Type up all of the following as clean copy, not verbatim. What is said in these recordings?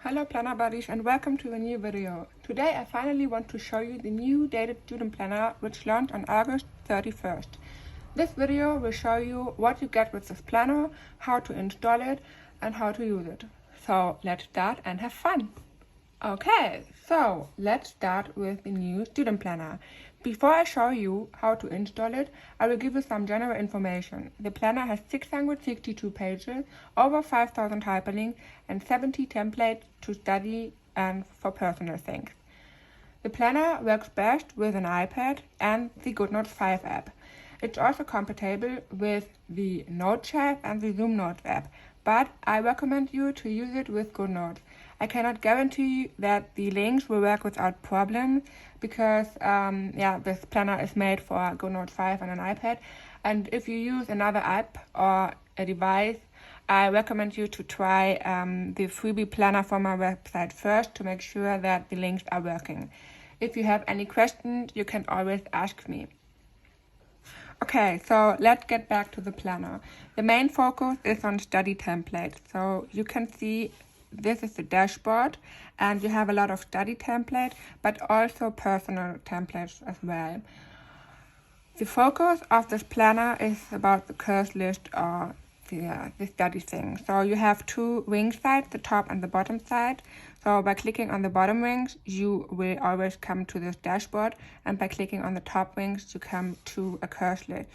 Hello Planner Buddies and welcome to a new video. Today I finally want to show you the new dated student planner which launched on August 31st. This video will show you what you get with this planner, how to install it and how to use it. So let's start and have fun. Okay, so let's start with the new student planner. Before I show you how to install it, I will give you some general information. The planner has 662 pages, over 5,000 hyperlinks, and 70 templates to study and for personal things. The planner works best with an iPad and the GoodNotes 5 app. It's also compatible with the Note Chat and the Zoom Notes app, but I recommend you to use it with GoodNotes. I cannot guarantee that the links will work without problems because this planner is made for GoodNotes 5 on an iPad. And if you use another app or a device, I recommend you to try the freebie planner from my website first to make sure that the links are working. If you have any questions, you can always ask me. Okay, so let's get back to the planner. The main focus is on study templates. So you can see this is the dashboard and you have a lot of study templates, but also personal templates as well. The focus of this planner is about the course list or the study thing. So you have two wing sides, the top and the bottom side. So by clicking on the bottom wings, you will always come to this dashboard, and by clicking on the top wings, you come to a course list.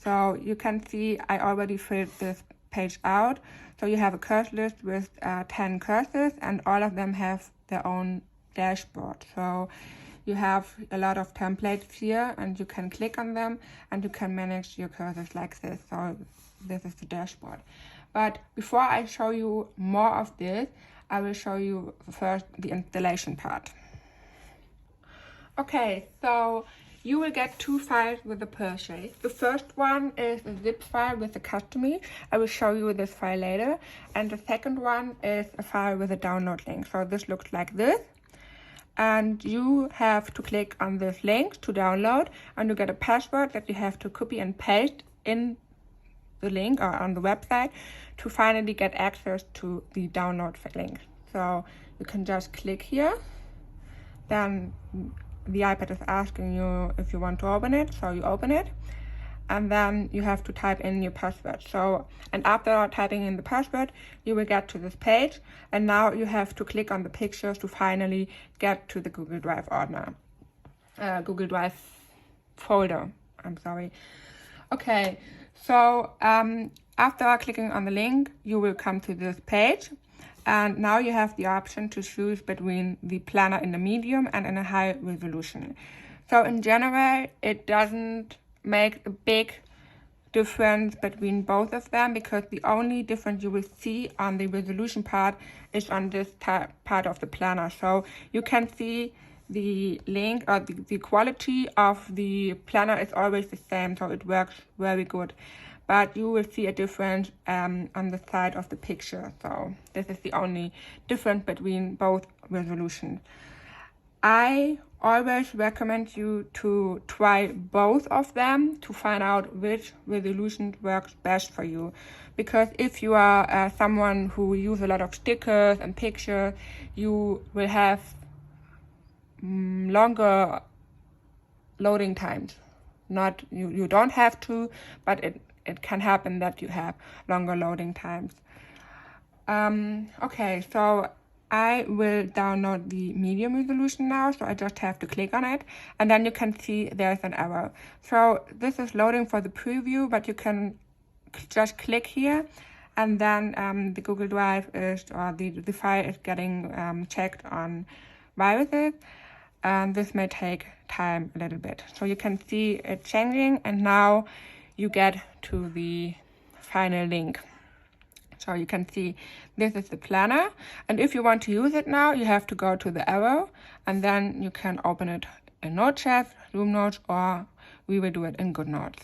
So you can see I already filled this page out. So you have a course list with 10 courses, and all of them have their own dashboard. So you have a lot of templates here, and you can click on them, and you can manage your courses like this. So this is the dashboard. But before I show you more of this, I will show you first the installation part. Okay, so you will get two files with the purchase. The first one is a zip file with a customie. I will show you this file later. And the second one is a file with a download link. So this looks like this. And you have to click on this link to download, and you get a password that you have to copy and paste in the link or on the website to finally get access to the download link. So you can just click here, then the iPad is asking you if you want to open it, so you open it, and then you have to type in your password. So, and after typing in the password, you will get to this page, and now you have to click on the pictures to finally get to the Google Drive Google Drive folder. I'm sorry. Okay, so after clicking on the link, you will come to this page. And now you have the option to choose between the planner in the medium and in a high resolution. So in general, it doesn't make a big difference between both of them, because the only difference you will see on the resolution part is on this part of the planner. So you can see the link or the quality of the planner is always the same, so it works very good. But you will see a difference on the side of the picture. So this is the only difference between both resolutions. I always recommend you to try both of them to find out which resolution works best for you. Because if you are someone who uses a lot of stickers and pictures, you will have longer loading times. Not you don't have to, but it can happen that you have longer loading times. Okay, so I will download the medium resolution now, so I just have to click on it, and then you can see there's an error. So this is loading for the preview, but you can just click here, and then the Google Drive the file is getting checked on viruses, and this may take time a little bit. So you can see it changing, and now you get to the final link. So you can see this is the planner, and if you want to use it now, you have to go to the arrow, and then you can open it in Note Chat, Zoom Notes, or we will do it in GoodNotes.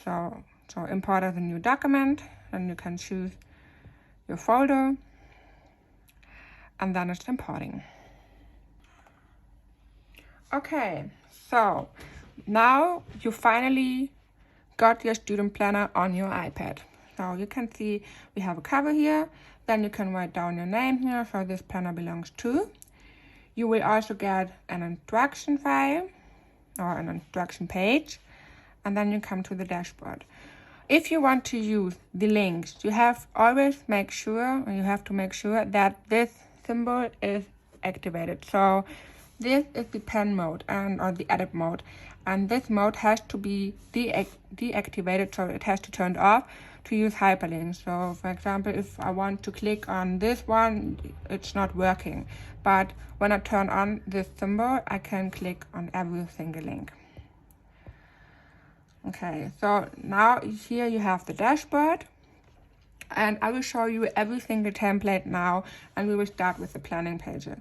So import as a new document, and you can choose your folder, and then it's importing. Okay, so now you finally got your student planner on your iPad. So you can see we have a cover here, Then you can write down your name here, so this planner belongs to. You will also get an instruction file or an instruction page, and then you come to the dashboard. If you want to use the links, you have to make sure that this symbol is activated. So this is the pen mode or the edit mode, and this mode has to be deactivated, so it has to turn off to use hyperlinks. So for example, if I want to click on this one, it's not working, but when I turn on this symbol, I can click on every single link. Okay, so now here you have the dashboard, and I will show you every single template now, and we will start with the planning pages.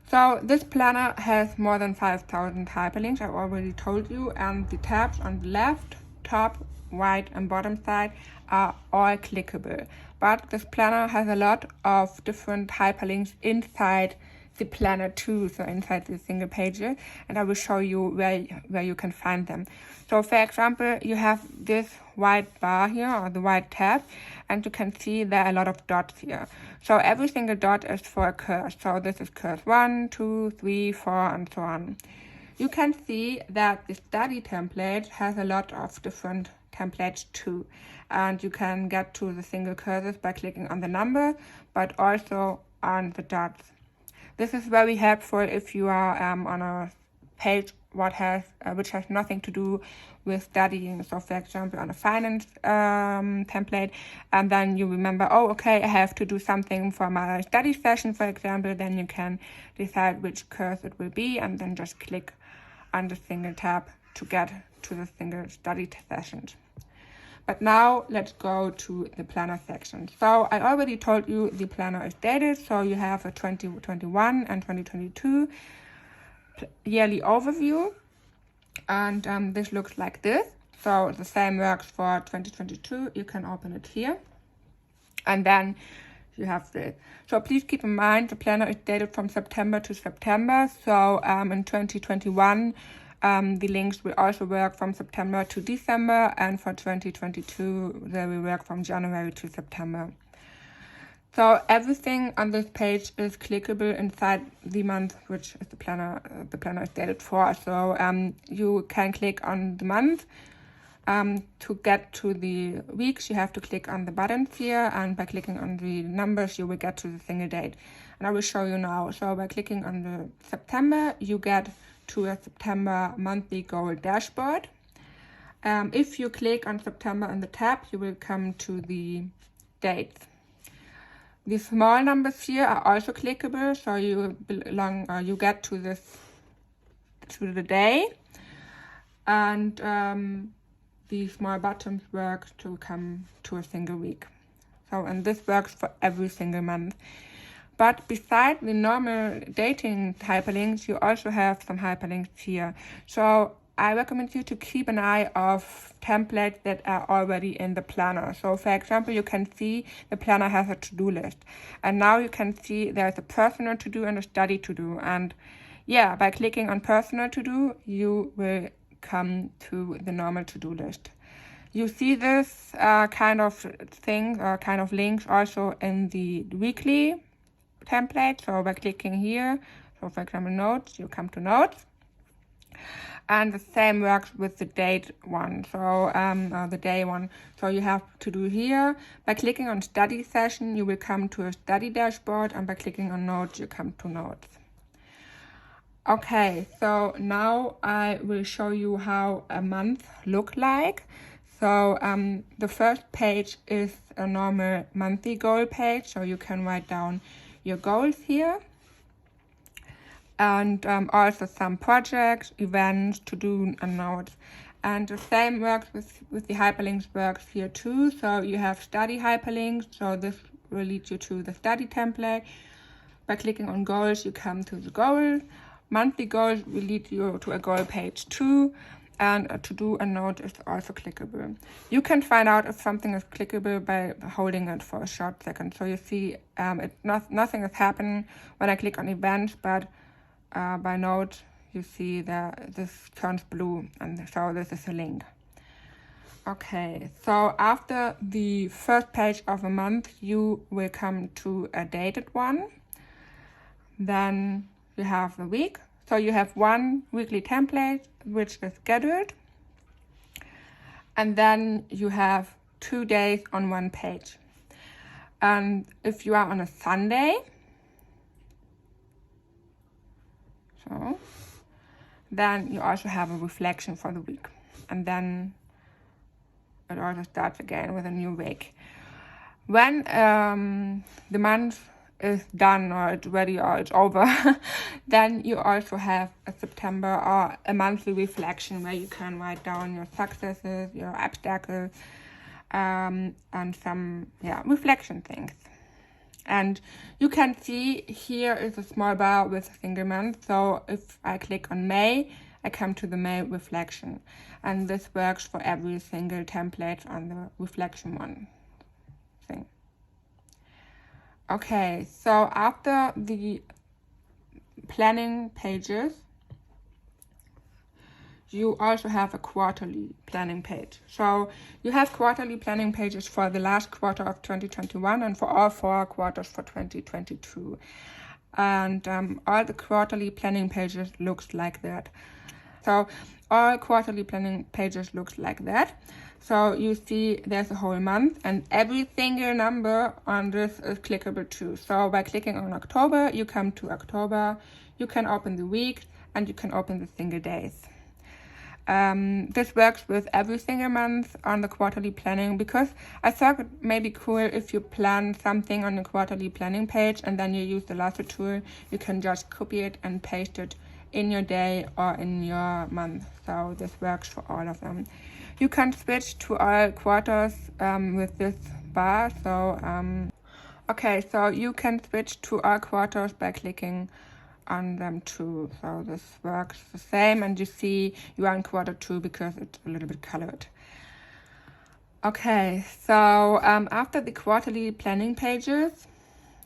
So this planner has more than 5,000 hyperlinks, I already told you, and the tabs on the left, top, right and bottom side are all clickable. But this planner has a lot of different hyperlinks inside the planner too, so inside the single pages, and I will show you where you can find them. So for example, you have this white bar here, or the white tab, and you can see there are a lot of dots here. So every single dot is for a course. So this is course 1, 2, 3, 4 and so on. You can see that the study template has a lot of different templates too, and you can get to the single courses by clicking on the number, but also on the dots. This is very helpful if you are on a page which has nothing to do with studying. So for example, on a finance template, and then you remember, oh, okay, I have to do something for my study session, for example, then you can decide which course it will be, and then just click on the single tab to get to the single study sessions. But now let's go to the planner section. So I already told you the planner is dated, so you have a 2021 and 2022 yearly overview, and this looks like this. So the same works for 2022. You can open it here, and then you have this. So please keep in mind the planner is dated from September to September. So in 2021, the links will also work from September to December, and for 2022 they will work from January to September. So everything on this page is clickable inside the month which is the planner is dated for. So you can click on the month. To get to the weeks, you have to click on the buttons here, and by clicking on the numbers you will get to the single date, and I will show you now. So by clicking on the September, you get to a September monthly goal dashboard. If you click on September in the tab, you will come to the dates. The small numbers here are also clickable, so you get to the day, and the small buttons work to come to a single week. So, and this works for every single month. But beside the normal dating hyperlinks, you also have some hyperlinks here. So I recommend you to keep an eye of templates that are already in the planner. So for example, you can see the planner has a to-do list. And now you can see there's a personal to-do and a study to-do. And yeah, by clicking on personal to-do, you will come to the normal to-do list. You see this kind of thing or kind of links also in the weekly template. So by clicking here, so for example notes, you come to notes, and the same works with the date one, so the day one. So you have to do here, by clicking on study session, you will come to a study dashboard, and by clicking on notes, you come to notes. Okay, so now I will show you how a month look like. So the first page is a normal monthly goal page, so you can write down your goals here, and also some projects, events, to do, and notes. And the same works with the hyperlinks works here too. So you have study hyperlinks, so this will lead you to the study template. By clicking on goals, you come to the goal. Monthly goals will lead you to a goal page too, and a to-do and note is also clickable. You can find out if something is clickable by holding it for a short second. So you see nothing is happening when I click on events, but by note you see that this turns blue, and so this is a link. Okay, so after the first page of a month, you will come to a dated one. Then you have the week. So you have one weekly template, which is scheduled. And then you have 2 days on one page. And if you are on a Sunday, then you also have a reflection for the week. And then it also starts again with a new week. When the month is done or it's ready or it's over, then you also have a September or a monthly reflection where you can write down your successes, your obstacles, and some reflection things. And you can see here is a small bar with a single month. So if I click on May, I come to the May reflection. And this works for every single template on the reflection one thing. Okay, so after the planning pages, you also have a quarterly planning page. So you have quarterly planning pages for the last quarter of 2021 and for all 4 quarters for 2022. And all the quarterly planning pages looks like that. So all quarterly planning pages looks like that. So you see there's a whole month and every single number on this is clickable too. So by clicking on October, you come to October, you can open the week and you can open the single days. This works with every single month on the quarterly planning because I thought it may be cool if you plan something on the quarterly planning page and then you use the lasso tool, you can just copy it and paste it in your day or in your month. So this works for all of them. You can switch to all quarters with this bar. So okay, so you can switch to all quarters by clicking on them too. So this works the same, and you see you are in quarter 2 because it's a little bit colored. Okay, so after the quarterly planning pages,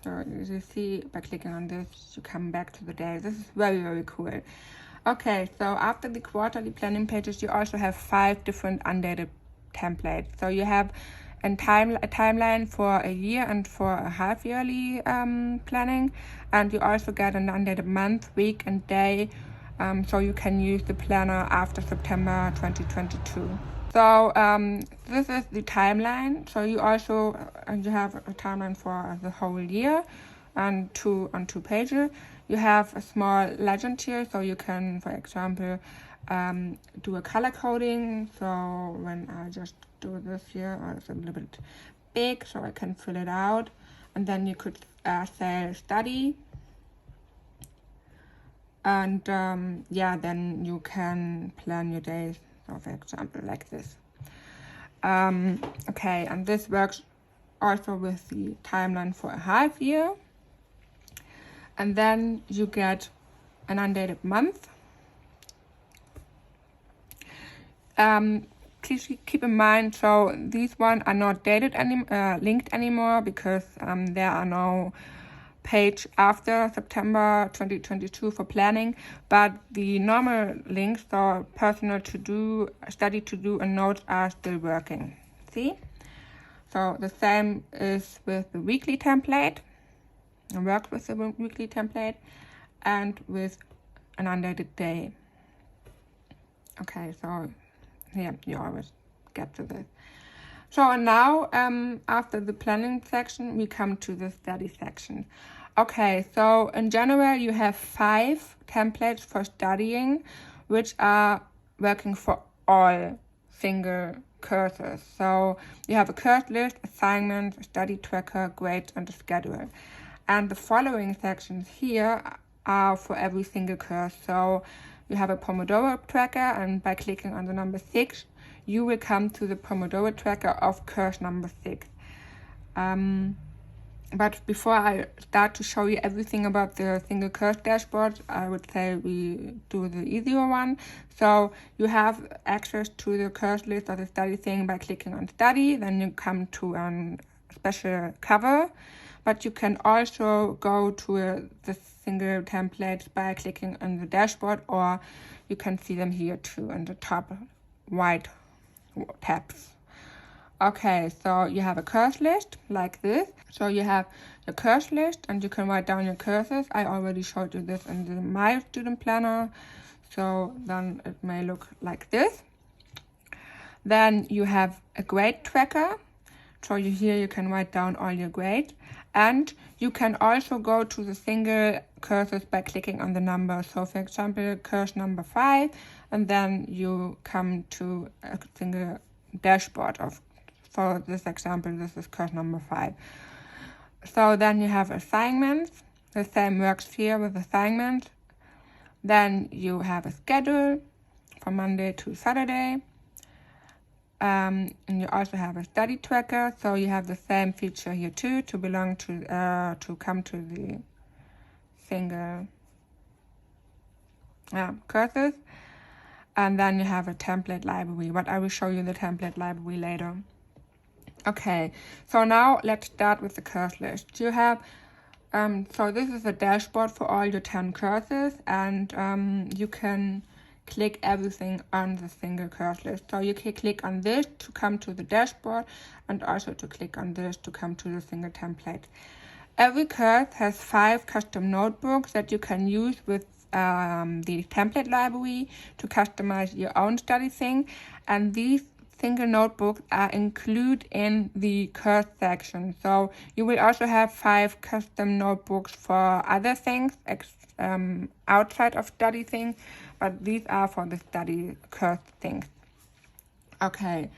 so you see by clicking on this, you come back to the day. This is very, very cool. Okay, so after the quarterly planning pages, you also have 5 different undated templates. So you have a timeline for a year and for a half-yearly planning, and you also get an undated month, week, and day, so you can use the planner after September 2022. So this is the timeline. So you also you have a timeline for the whole year, and on 2 pages. You have a small legend here, so you can, for example, do a color coding. So when I just do this here, it's a little bit big, so I can fill it out. And then you could say study. And then you can plan your days. So for example, like this. Okay, and this works also with the timeline for a half year. And then you get an undated month. Please keep in mind, so these ones are not linked anymore because there are no page after September 2022 for planning, but the normal links, so personal to do, study to do, and notes are still working. See? So the same is with the weekly template. It works with the weekly template and with an undated day. Okay, so yeah, you always get to this. So now, after the planning section, we come to the study section. Okay, so in general, you have 5 templates for studying, which are working for all single courses. So you have a course list, assignments, a study tracker, grades, and a schedule. And the following sections here are for every single course. So you have a Pomodoro tracker, and by clicking on the number 6, you will come to the Pomodoro tracker of course number 6. But before I start to show you everything about the single course dashboard, I would say we do the easier one. So you have access to the course list or the study thing by clicking on study, then you come to a special cover. But you can also go to the single templates by clicking on the dashboard, or you can see them here too in the top right tabs. Okay, so you have a curse list like this. So you have your curse list and you can write down your curses. I already showed you this in the My Student Planner. So then it may look like this. Then you have a grade tracker. So here you can write down all your grades. And you can also go to the single curses by clicking on the number. So for example, curse number 5, and then you come to a single dashboard of, for this example, this is curse number 5. So then you have assignments. The same works here with assignments. Then you have a schedule from Monday to Saturday. And you also have a study tracker, so you have the same feature here too, to belong to come to the single courses. And then you have a template library, but I will show you the template library later. Okay, so now let's start with the course list. You have, so this is a dashboard for all your 10 courses, and you can click everything on the single course list. So you can click on this to come to the dashboard, and also to click on this to come to the single template. Every course has 5 custom notebooks that you can use with the template library to customize your own study thing, and these single notebooks are included in the course section. So you will also have 5 custom notebooks for other things outside of study things, but these are for the study course things. Okay,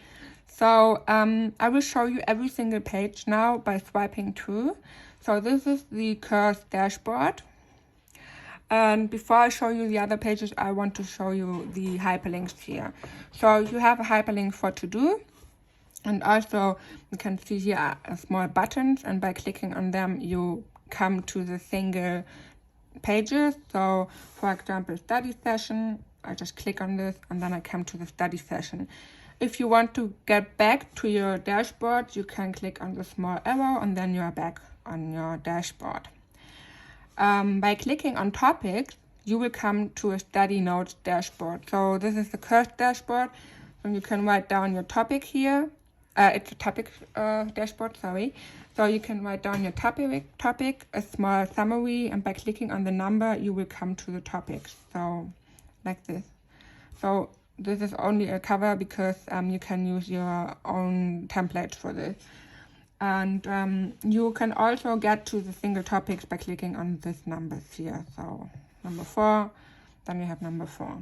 so I will show you every single page now by swiping through. So this is the course dashboard. And before I show you the other pages, I want to show you the hyperlinks here. So you have a hyperlink for to do. And also you can see here small buttons, and by clicking on them, you come to the single pages. So for example, study session, I just click on this and then I come to the study session. If you want to get back to your dashboard, you can click on the small arrow and then you are back on your dashboard. By clicking on topics, you will come to a study notes dashboard. So this is the course dashboard, and you can write down your topic here. It's a topic dashboard, sorry. So you can write down your topic, a small summary, and by clicking on the number, you will come to the topics. So like this. So this is only a cover because you can use your own template for this. And you can also get to the single topics by clicking on these numbers here. So number 4, then we have number 4.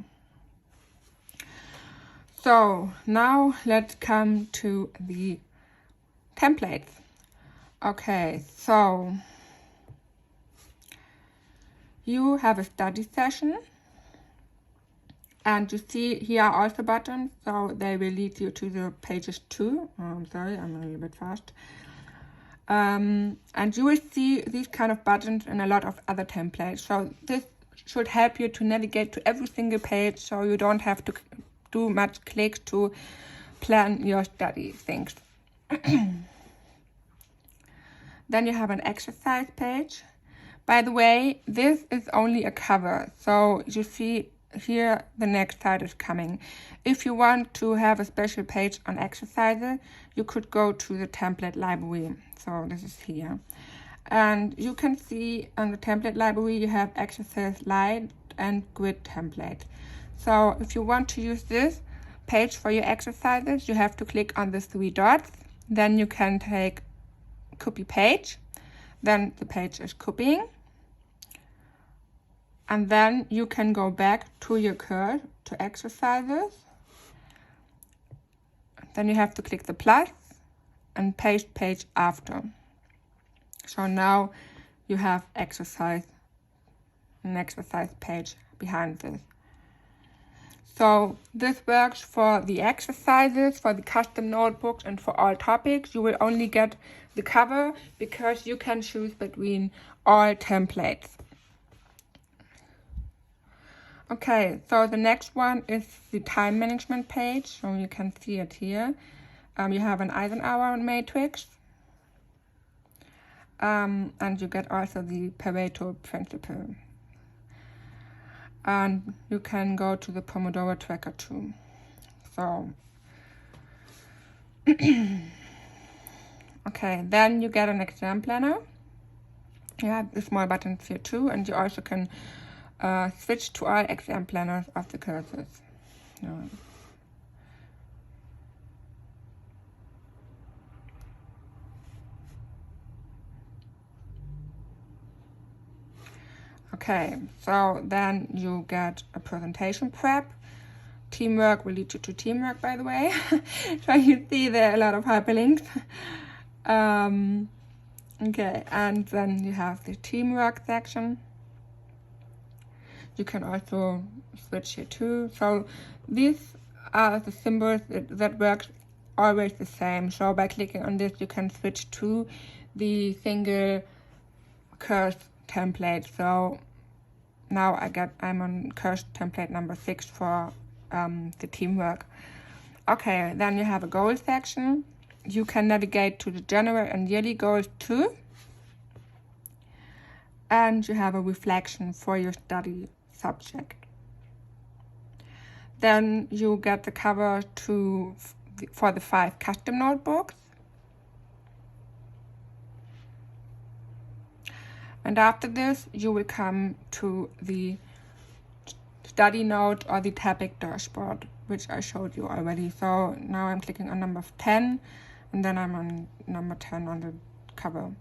So now let's come to the templates. Okay, so you have a study session, and you see here are also buttons, so they will lead you to the pages too. I'm sorry, I'm a little bit fast. And you will see these kind of buttons in a lot of other templates. So this should help you to navigate to every single page, so you don't have to do much clicks to plan your study things. Then you have an exercise page. By the way, this is only a cover, so you see here the next slide is coming. If you want to have a special page on exercises, you could go to the template library. So this is here. And you can see on the template library you have exercise light and grid template. So if you want to use this page for your exercises, you have to click on the 3 dots. Then you can take copy page. Then the page is copying. And then you can go back to your course, to exercises. Then you have to click the plus and paste page after. So now you have an exercise page behind this. So this works for the exercises, for the custom notebooks, and for all topics. You will only get the cover because you can choose between all templates. Okay, so the next one is the time management page. So you can see it here. You have an Eisenhower matrix. And you get also the Pareto principle. And you can go to the Pomodoro tracker too. So Okay, then you get an exam planner. You have the small buttons here too, and you also can switch to all exam planners of the courses. Okay, so then you get a presentation prep. Teamwork will lead you to teamwork, by the way. So you see there are a lot of hyperlinks. Okay, and then you have the teamwork section. You can also switch here too. So these are the symbols that work always the same. So by clicking on this, you can switch to the single course template. So now I'm on course template number 6 for the teamwork. Okay, then you have a goal section. You can navigate to the general and yearly goals too. And you have a reflection for your study subject. Then you get the cover for the 5 custom notebooks. And after this, you will come to the study note or the topic dashboard, which I showed you already. So now I'm clicking on number 10, and then I'm on number 10 on the cover.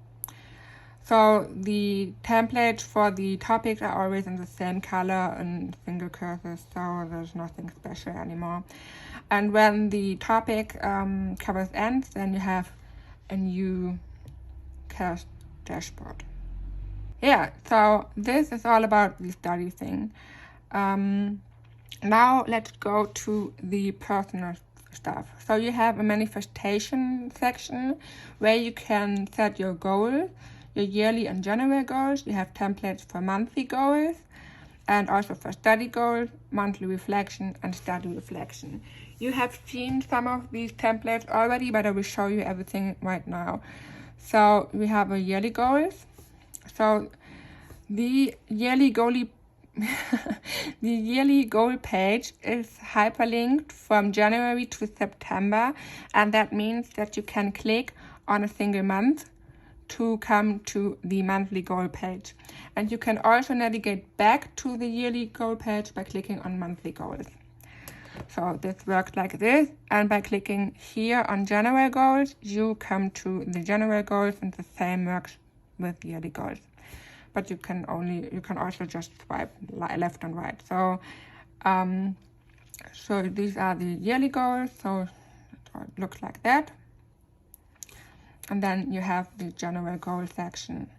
So the templates for the topics are always in the same color and single curses, so there's nothing special anymore. And when the topic covers ends, then you have a new course dashboard. Yeah, so this is all about the study thing. Now let's go to the personal stuff. So you have a manifestation section where you can set your goals, your yearly and general goals. You have templates for monthly goals and also for study goals, monthly reflection and study reflection. You have seen some of these templates already, but I will show you everything right now. So we have a yearly goals. So the yearly goal page is hyperlinked from January to September, and that means that you can click on a single month to come to the monthly goal page. And you can also navigate back to the yearly goal page by clicking on monthly goals. So this works like this, and by clicking here on general goals, you come to the general goals, and the same works with yearly goals. But you can also just swipe left and right. So so these are the yearly goals. So it looks like that. And then you have the general goal section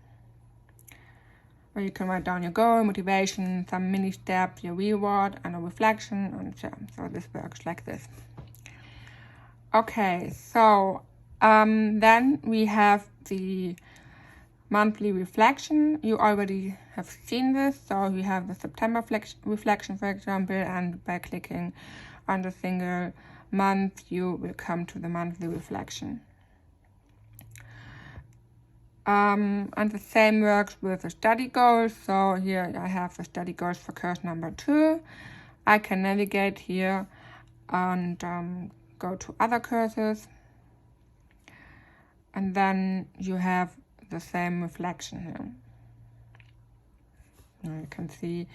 where you can write down your goal, motivation, some mini steps, your reward, and a reflection. And so this works like this. Okay, so then we have the monthly reflection. You already have seen this. So we have the September reflection, for example, and by clicking on the single month, you will come to the monthly reflection. And the same works with the study goals. So here I have the study goals for course number 2. I can navigate here and go to other courses. And then you have the same reflection here. Now you can see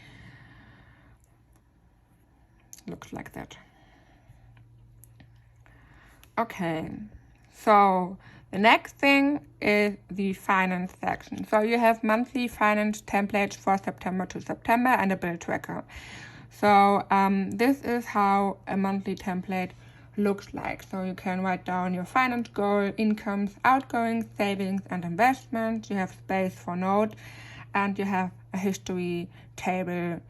looks like that. Okay, so the next thing is the finance section. So you have monthly finance templates for September to September and a bill tracker. So this is how a monthly template looks like. So you can write down your finance goal, incomes, outgoings, savings and investments. You have space for note, and you have a history table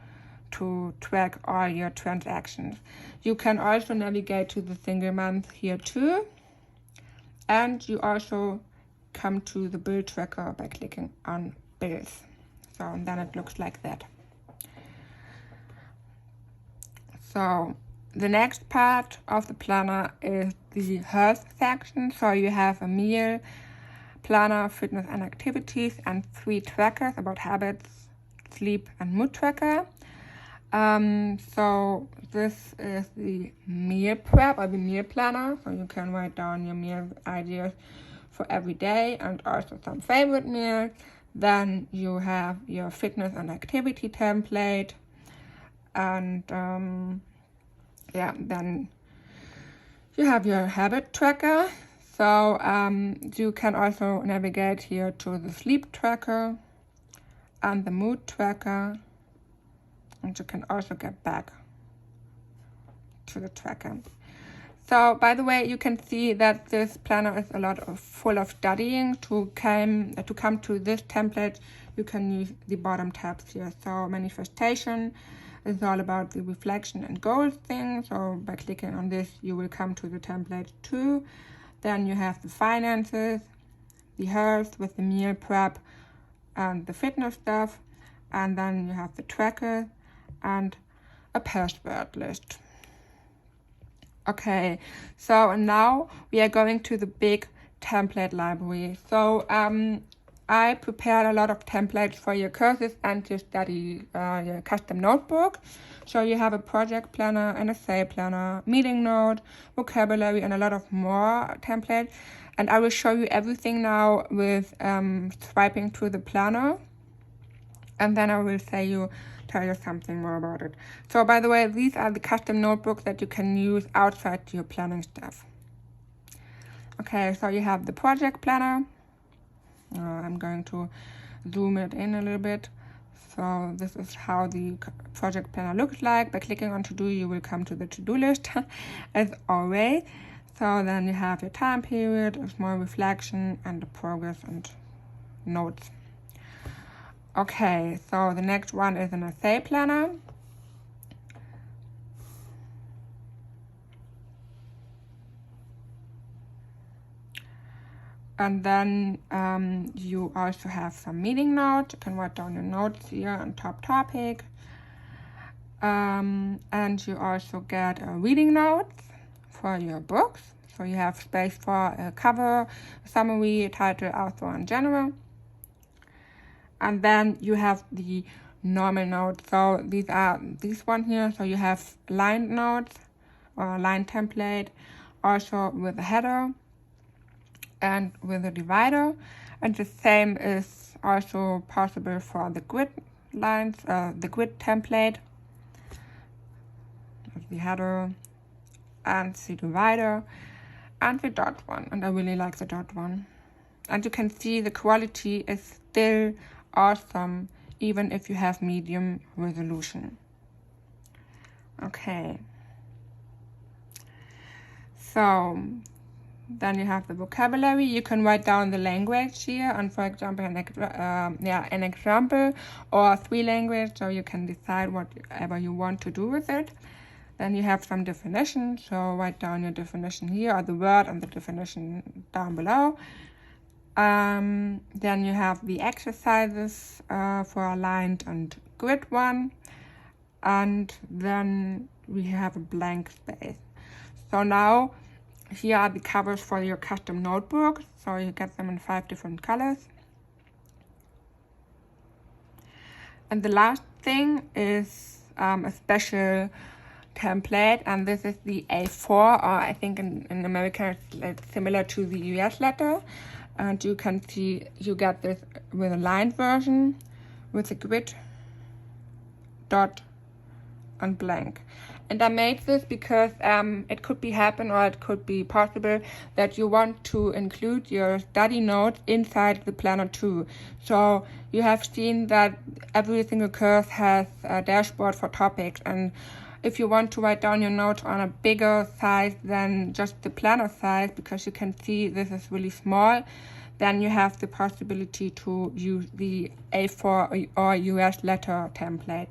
to track all your transactions. You can also navigate to the single month here too, and you also come to the bill tracker by clicking on bills. So and then it looks like that. So the next part of the planner is the health section. So you have a meal planner, fitness and activities, and 3 trackers about habits, sleep and mood tracker. So this is the meal prep or the meal planner. So you can write down your meal ideas for every day and also some favorite meals. Then you have your fitness and activity template. And then you have your habit tracker. So you can also navigate here to the sleep tracker and the mood tracker. And you can also get back to the tracker. So by the way, you can see that this planner is full of studying. To come to this template, you can use the bottom tabs here. So manifestation is all about the reflection and goals thing. So by clicking on this, you will come to the template 2. Then you have the finances, the health with the meal prep and the fitness stuff. And then you have the tracker and a password list. Okay, so now we are going to the big template library. So I prepared a lot of templates for your courses and your study, your custom notebook. So you have a project planner, an essay planner, meeting note, vocabulary, and a lot of more templates. And I will show you everything now with swiping through the planner. And then I will tell you something more about it. So by the way, these are the custom notebooks that you can use outside your planning stuff. Okay, so you have the project planner. I'm going to zoom it in a little bit. So this is how the project planner looks like. By clicking on to do, you will come to the to-do list as always. So then you have your time period, a small reflection, and the progress and notes. Okay, so the next one is an essay planner. And then you also have some meeting notes. You can write down your notes here on top topic. And you also get reading notes for your books. So you have space for a cover, a summary, a title, author, and genre. And then you have the normal notes. So these are this one here. So you have lined notes or line template, also with a header and with a divider. And the same is also possible for the grid lines, the grid template, the header and the divider and the dot one. And I really like the dot one. And you can see the quality is still awesome, even if you have medium resolution. Okay. So then you have the vocabulary. You can write down the language here, and for example, an example or 3 languages, so you can decide whatever you want to do with it. Then you have some definitions, so write down your definition here, or the word and the definition down below. Then you have the exercises for aligned and grid one, and then we have a blank space. So now here are the covers for your custom notebooks, so you get them in 5 different colors. And the last thing is a special template, and this is the A4, or I think in America it's similar to the US letter. And you can see you get this with a lined version, with a grid, dot, and blank. And I made this because it could be possible that you want to include your study notes inside the planner too. So you have seen that every single course has a dashboard for topics, and if you want to write down your notes on a bigger size than just the planner size, because you can see this is really small, then you have the possibility to use the A4 or US letter template.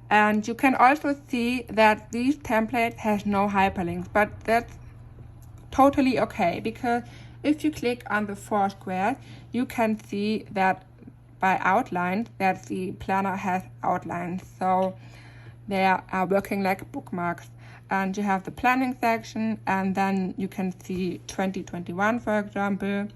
And you can also see that these templates has no hyperlinks, but that's totally okay, because if you click on the 4 squares, you can see that by outlines that the planner has outlines. So they are working like bookmarks. And you have the planning section, and then you can see 2021, for example.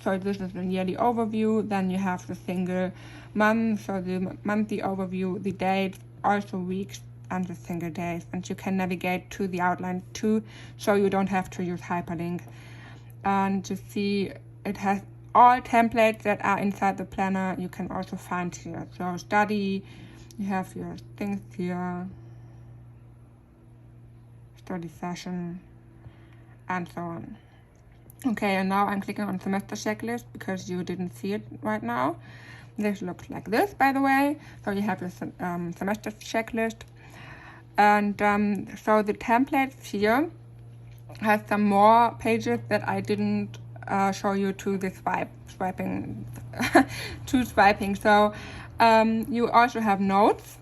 So this is the yearly overview. Then you have the single month, so the monthly overview, the dates, also weeks and the single days, and you can navigate to the outline too, so you don't have to use hyperlink. And you see it has all templates that are inside the planner you can also find here. So study, you have your things here, study session, and so on. Okay, and now I'm clicking on semester checklist because you didn't see it right now. This looks like this, by the way. So you have your semester checklist. And so the templates here has some more pages that I didn't show you to the swiping to swiping. So you also have notes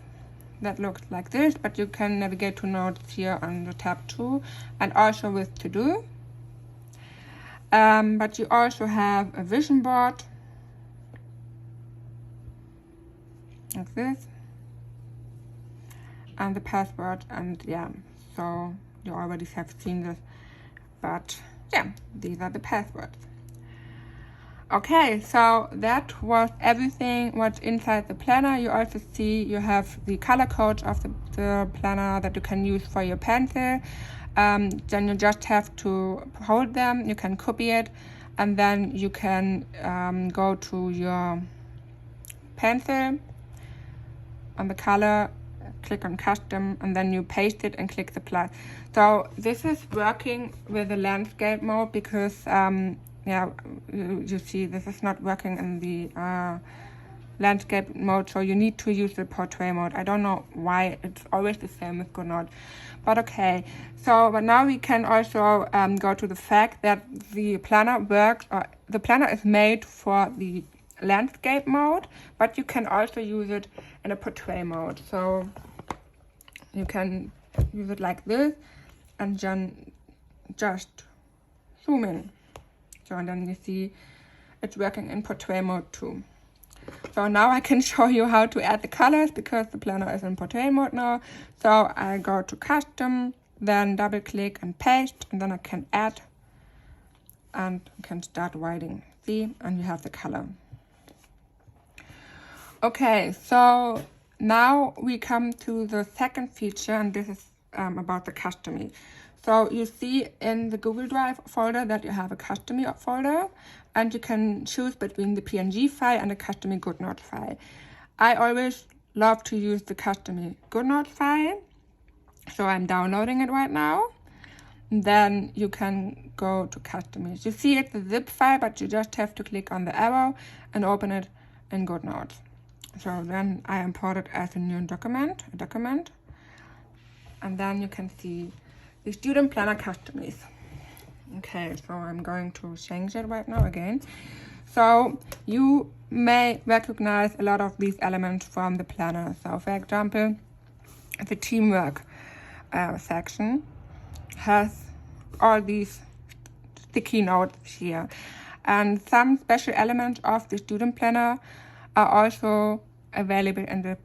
that looks like this, but you can navigate to notes here on the tab 2, and also with to do. But you also have a vision board like this, and the password, and yeah, so you already have seen this, but yeah, these are the passwords. Okay, so that was everything what's inside the planner. You also see you have the color codes of the planner that you can use for your pencil. Then you just have to hold them, you can copy it, and then you can go to your pencil on the color, click on custom, and then you paste it and click the plus. So this is working with the landscape mode because yeah, you see this is not working in the landscape mode, so you need to use the portrait mode. I don't know why it's always the same with GoodNotes, but okay. So but now we can also go to the fact that the planner works, or the planner is made for the landscape mode, but you can also use it in a portrait mode. So you can use it like this and then just zoom in. So and then you see it's working in portrait mode too. So now I can show you how to add the colors because the planner is in portrait mode now. So I go to custom, then double click and paste, and then I can add and can start writing. See, and you have the color. Okay, so now we come to the second feature, and this is about the customy. So you see in the Google Drive folder that you have a customy folder, and you can choose between the PNG file and the customy GoodNotes file. I always love to use the customy GoodNotes file, so I'm downloading it right now. And then you can go to customies. You see it's a zip file, but you just have to click on the arrow and open it in GoodNotes. So then I import it as a new document, and then you can see the Student Planner customies. Okay, so I'm going to change it right now again. So you may recognize a lot of these elements from the planner. So for example, the teamwork section has all these sticky notes here, and some special elements of the Student Planner are also available in the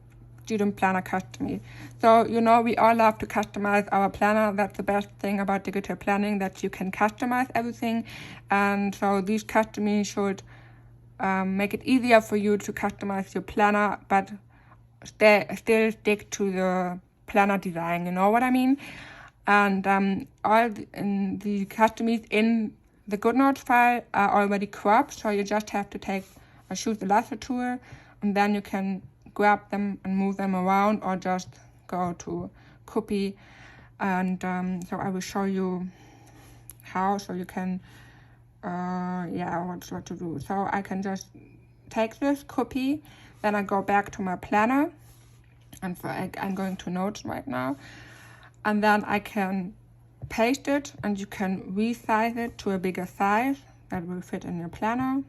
Student Planner customy. So, you know, we all love to customize our planner. That's the best thing about digital planning, that you can customize everything. And so these customies should make it easier for you to customize your planner, but still stick to the planner design, you know what I mean? And all the customies in the GoodNotes file are already cropped, so you just have to choose the lasso tool, and then you can grab them and move them around, or just go to copy. And so I will show you how, so you can what to do. So I can just take this, copy, then I go back to my planner, and so I'm going to notes right now, and then I can paste it, and you can resize it to a bigger size that will fit in your planner.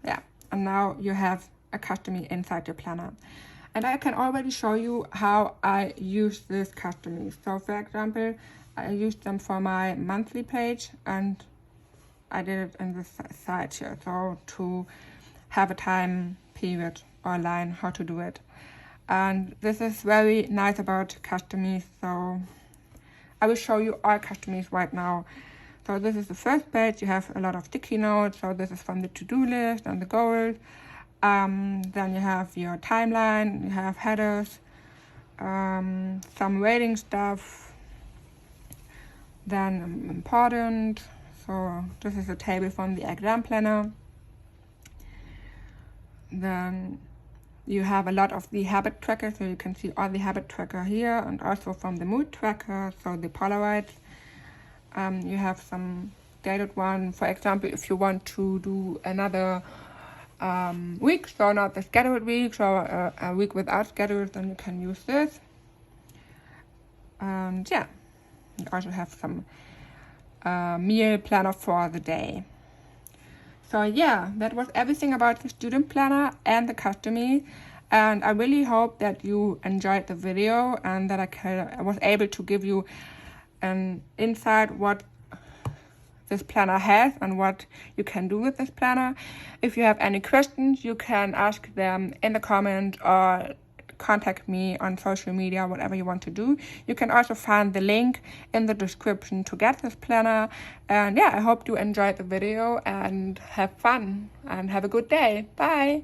Yeah, and now you have a customy inside your planner. And I can already show you how I use this customy. So for example, I used them for my monthly page, and I did it in this side here. So to have a time period or line, how to do it. And this is very nice about customies. So I will show you all customies right now. So this is the first page. You have a lot of sticky notes. So this is from the to-do list and the goals. Then you have your timeline, you have headers, some rating stuff, then important. So this is a table from the exam planner. Then you have a lot of the habit tracker, so you can see all the habit tracker here, and also from the mood tracker, so the Polaroids. You have some dated one, for example, if you want to do another week, so not the scheduled week, so a week without schedule, then you can use this. And yeah, you also have some meal planner for the day. So yeah, that was everything about the student planner and the customies, and I really hope that you enjoyed the video and that I was able to give you an insight what this planner has and what you can do with this planner. If you have any questions, you can ask them in the comment or contact me on social media, whatever you want to do. You can also find the link in the description to get this planner. And yeah, I hope you enjoyed the video and have fun and have a good day. Bye.